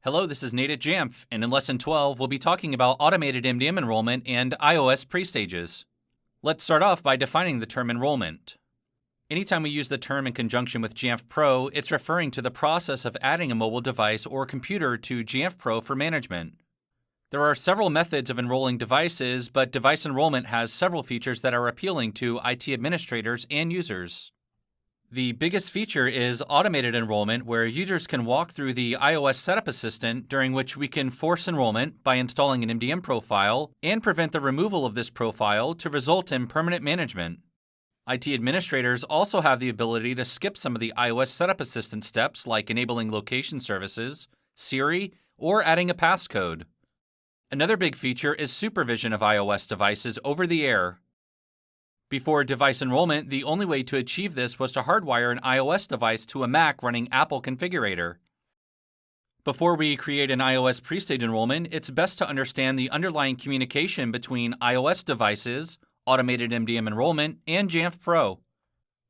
Hello, this is Nate at Jamf, and in Lesson 12, we'll be talking about automated MDM enrollment and iOS PreStages. Let's start off by defining the term enrollment. Anytime we use the term in conjunction with Jamf Pro, it's referring to the process of adding a mobile device or computer to Jamf Pro for management. There are several methods of enrolling devices, but device enrollment has several features that are appealing to IT administrators and users. The biggest feature is automated enrollment, where users can walk through the iOS Setup Assistant, during which we can force enrollment by installing an MDM profile and prevent the removal of this profile to result in permanent management. IT administrators also have the ability to skip some of the iOS Setup Assistant steps, like enabling location services, Siri, or adding a passcode. Another big feature is supervision of iOS devices over the air. Before device enrollment, the only way to achieve this was to hardwire an iOS device to a Mac running Apple Configurator. Before we create an iOS prestage enrollment, it's best to understand the underlying communication between iOS devices, automated MDM enrollment, and Jamf Pro.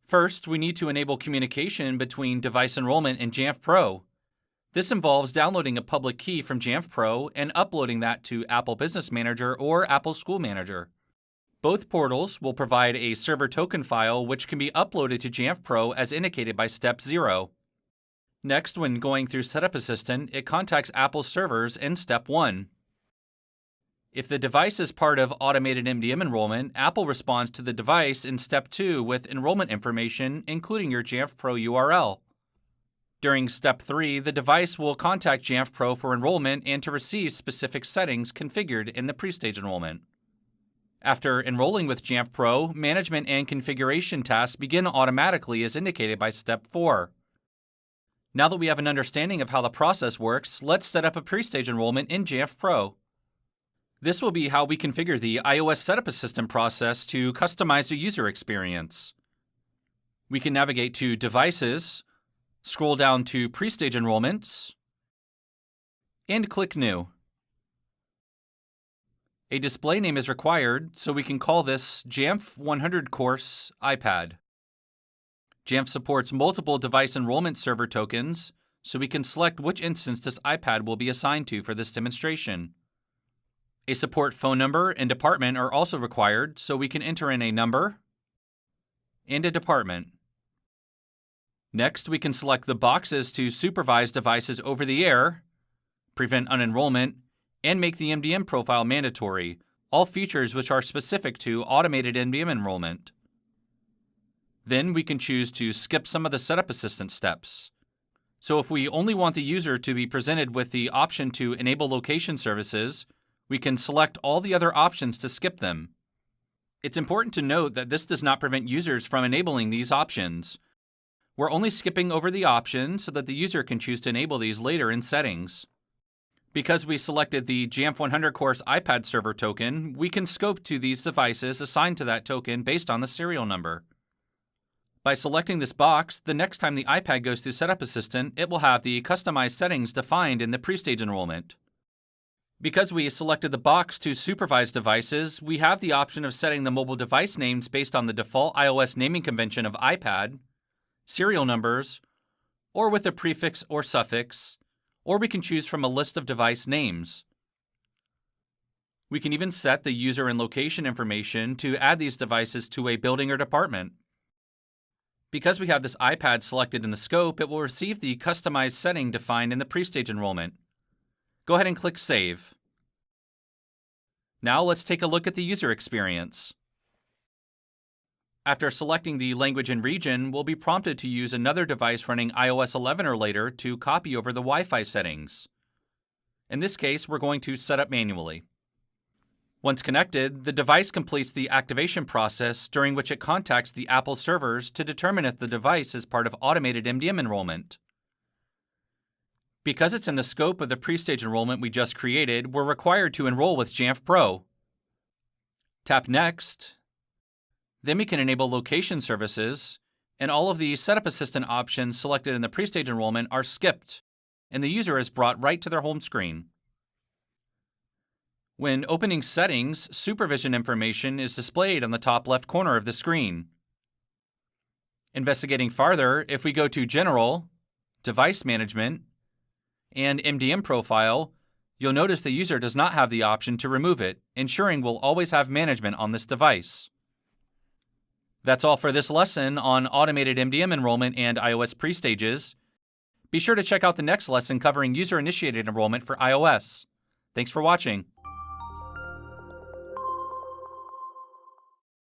First, we need to enable communication between device enrollment and Jamf Pro. This involves downloading a public key from Jamf Pro and uploading that to Apple Business Manager or Apple School Manager. Both portals will provide a server token file which can be uploaded to Jamf Pro as indicated by Step 0. Next, when going through Setup Assistant, it contacts Apple's servers in Step 1. If the device is part of automated MDM enrollment, Apple responds to the device in Step 2 with enrollment information, including your Jamf Pro URL. During Step 3, the device will contact Jamf Pro for enrollment and to receive specific settings configured in the prestage enrollment. After enrolling with Jamf Pro, management and configuration tasks begin automatically as indicated by Step 4. Now that we have an understanding of how the process works, let's set up a prestage enrollment in Jamf Pro. This will be how we configure the iOS Setup Assistant process to customize the user experience. We can navigate to Devices, scroll down to Prestage Enrollments, and click New. A display name is required, so we can call this Jamf 100 Course iPad. Jamf supports multiple device enrollment server tokens, so we can select which instance this iPad will be assigned to for this demonstration. A support phone number and department are also required, so we can enter in a number and a department. Next, we can select the boxes to supervise devices over the air, prevent unenrollment, and make the MDM profile mandatory, all features which are specific to automated MDM enrollment. Then we can choose to skip some of the Setup Assistant steps. So if we only want the user to be presented with the option to enable location services, we can select all the other options to skip them. It's important to note that this does not prevent users from enabling these options. We're only skipping over the option so that the user can choose to enable these later in settings. Because we selected the Jamf 100 Course iPad server token, we can scope to these devices assigned to that token based on the serial number. By selecting this box, the next time the iPad goes through Setup Assistant, it will have the customized settings defined in the prestage enrollment. Because we selected the box to supervise devices, we have the option of setting the mobile device names based on the default iOS naming convention of iPad, serial numbers, or with a prefix or suffix, or we can choose from a list of device names. We can even set the user and location information to add these devices to a building or department. Because we have this iPad selected in the scope, it will receive the customized setting defined in the prestage enrollment. Go ahead and click Save. Now let's take a look at the user experience. After selecting the language and region, we'll be prompted to use another device running iOS 11 or later to copy over the Wi-Fi settings. In this case, we're going to set up manually. Once connected, the device completes the activation process, during which it contacts the Apple servers to determine if the device is part of automated MDM enrollment. Because it's in the scope of the prestage enrollment we just created, we're required to enroll with Jamf Pro. Tap Next. Then we can enable location services, and all of the Setup Assistant options selected in the prestage enrollment are skipped, and the user is brought right to their home screen. When opening Settings, supervision information is displayed on the top left corner of the screen. Investigating farther, if we go to General, Device Management, and MDM profile, you'll notice the user does not have the option to remove it, ensuring we'll always have management on this device. That's all for this lesson on automated MDM enrollment and iOS PreStages. Be sure to check out the next lesson covering user-initiated enrollment for iOS. Thanks for watching.